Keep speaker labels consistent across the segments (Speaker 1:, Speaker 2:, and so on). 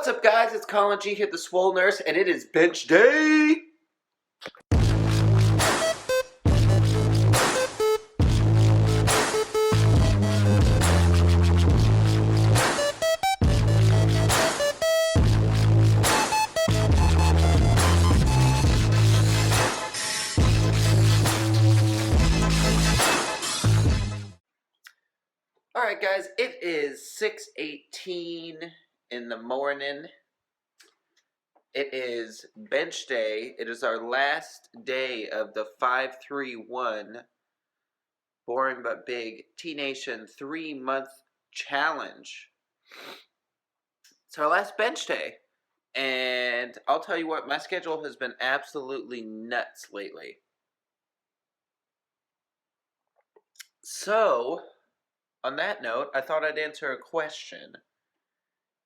Speaker 1: What's up, guys? It's Collinmgray here, TheSwoleNurse, and it is bench day! Alright, guys, it is 6:18 in the morning. It is bench day. It is our last day of the 5-3-1 Boring But Big T-Nation 3-month challenge. It's our last bench day. And I'll tell you what, my schedule has been absolutely nuts lately. So, on that note, I thought I'd answer a question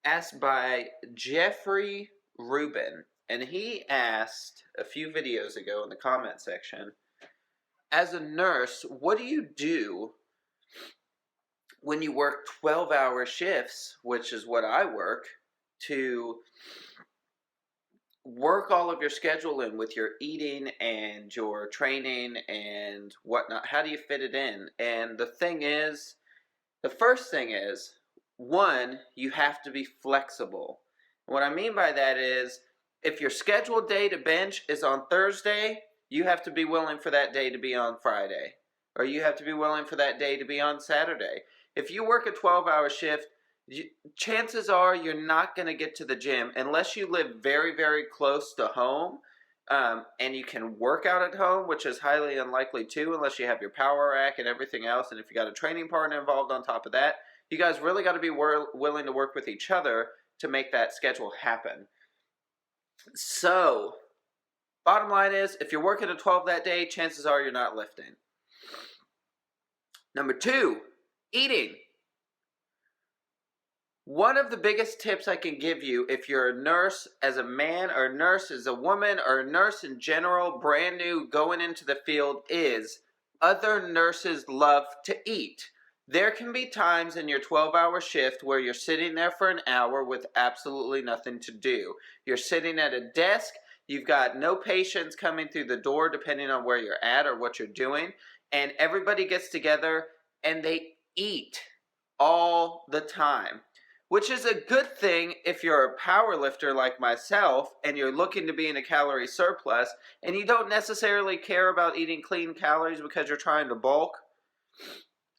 Speaker 1: asked by Jeffrey Rubin, and he asked a few videos ago in the comment section, as a nurse, what do you do when you work 12-hour shifts, which is what I work, to work all of your schedule in with your eating and your training and whatnot? How do you fit it in? And the first thing is, one, you have to be flexible. What I mean by that is, if your scheduled day to bench is on Thursday, you have to be willing for that day to be on Friday. Or you have to be willing for that day to be on Saturday. If you work a 12-hour shift, chances are you're not going to get to the gym unless you live very, very close to home. And you can work out at home, which is highly unlikely too, unless you have your power rack and everything else. And if you got a training partner involved on top of that, you guys really got to be willing to work with each other to make that schedule happen. So, bottom line is, if you're working a 12 that day, chances are you're not lifting. Number two, eating. One of the biggest tips I can give you if you're a nurse as a man or a nurse as a woman or a nurse in general, brand new, going into the field, is other nurses love to eat. There can be times in your 12-hour shift where you're sitting there for an hour with absolutely nothing to do. You're sitting at a desk, you've got no patients coming through the door depending on where you're at or what you're doing, and everybody gets together and they eat all the time. Which is a good thing if you're a power lifter like myself and you're looking to be in a calorie surplus and you don't necessarily care about eating clean calories because you're trying to bulk.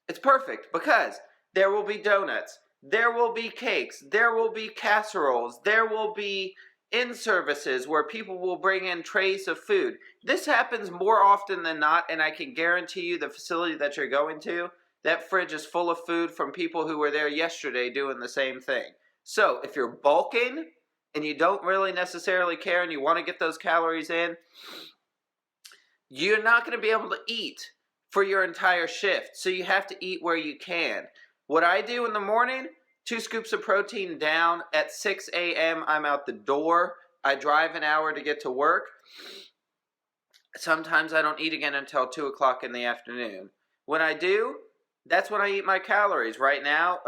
Speaker 1: It's perfect because there will be donuts, there will be cakes, there will be casseroles, there will be in-services where people will bring in trays of food. This happens more often than not, and I can guarantee you the facility that you're going to, that fridge is full of food from people who were there yesterday doing the same thing. So if you're bulking and you don't really necessarily care and you want to get those calories in, you're not going to be able to eat for your entire shift. So you have to eat where you can. What I do in the morning, 2 scoops of protein down. At 6 a.m. I'm out the door. I drive an hour to get to work. Sometimes I don't eat again until 2 o'clock in the afternoon. When I do, that's when I eat my calories. Right now,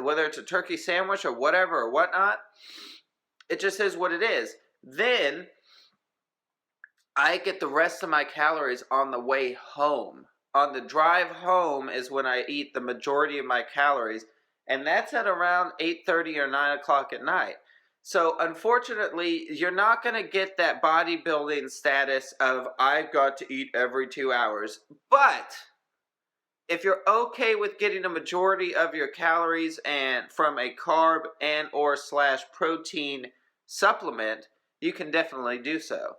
Speaker 1: whether it's a turkey sandwich or whatever or whatnot, it just is what it is. Then I get the rest of my calories on the way home. On the drive home is when I eat the majority of my calories, and that's at around 8:30 or 9 o'clock at night. So unfortunately, you're not going to get that bodybuilding status of I've got to eat every 2 hours. But if you're okay with getting a majority of your calories and from a carb and or / protein supplement, you can definitely do so.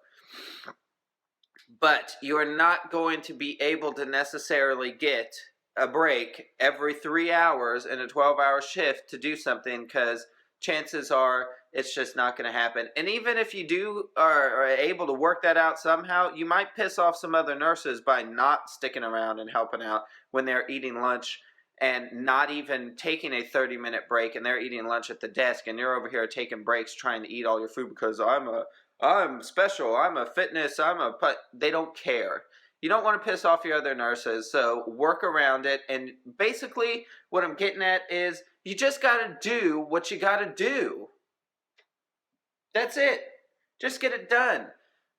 Speaker 1: But you're not going to be able to necessarily get a break every 3 hours in a 12-hour shift to do something, because chances are it's just not going to happen. And even if you are able to work that out somehow, you might piss off some other nurses by not sticking around and helping out when they're eating lunch and not even taking a 30-minute break, and they're eating lunch at the desk and you're over here taking breaks trying to eat all your food because I'm special, I'm a fitness, but they don't care. You don't want to piss off your other nurses, so work around it. And basically what I'm getting at is you just got to do what you got to do. That's it. Just get it done.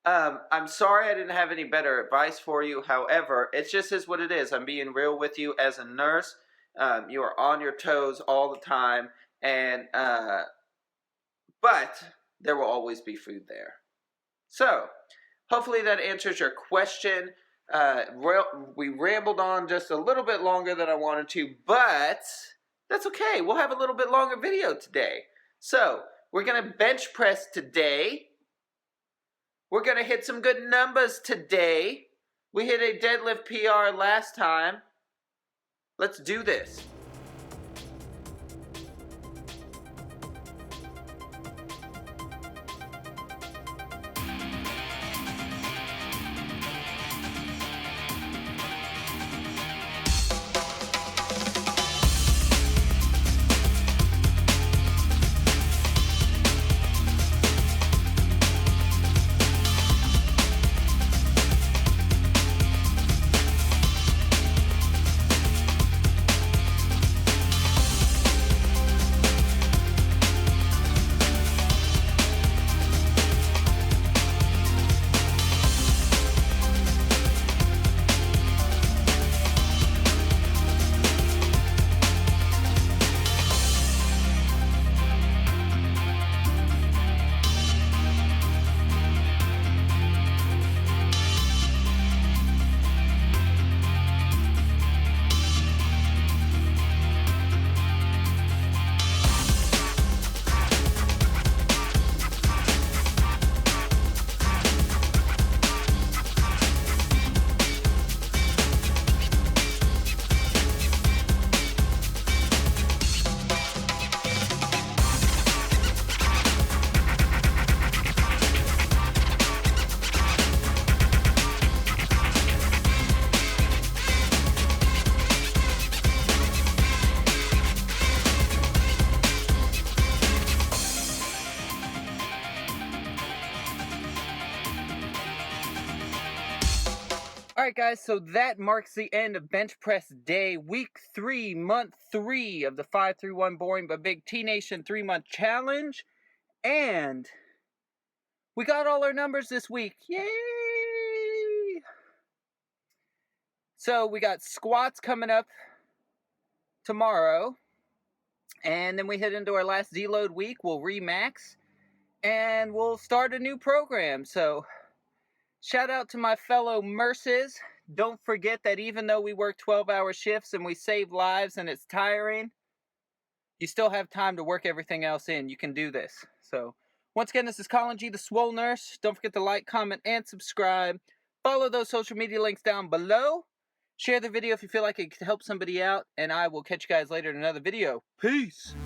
Speaker 1: I'm sorry I didn't have any better advice for you. However, it just is what it is. I'm being real with you as a nurse. You are on your toes all the time, and but there will always be food there. So, hopefully that answers your question. We rambled on just a little bit longer than I wanted to, but that's okay. We'll have a little bit longer video today. So, we're going to bench press today. We're going to hit some good numbers today. We hit a deadlift PR last time. Let's do this. Alright guys, so that marks the end of Bench Press Day, Week 3, Month 3 of the 531 Boring but Big T-Nation 3-month challenge. And we got all our numbers this week. Yay! So we got squats coming up tomorrow. And then we head into our last deload week. We'll remax. And we'll start a new program. So shout out to my fellow nurses. Don't forget that even though we work 12-hour shifts and we save lives and it's tiring, you still have time to work everything else in. You can do this. So, once again, this is Collinmgray, TheSwoleNurse. Don't forget to like, comment, and subscribe. Follow those social media links down below. Share the video if you feel like it could help somebody out. And I will catch you guys later in another video. Peace!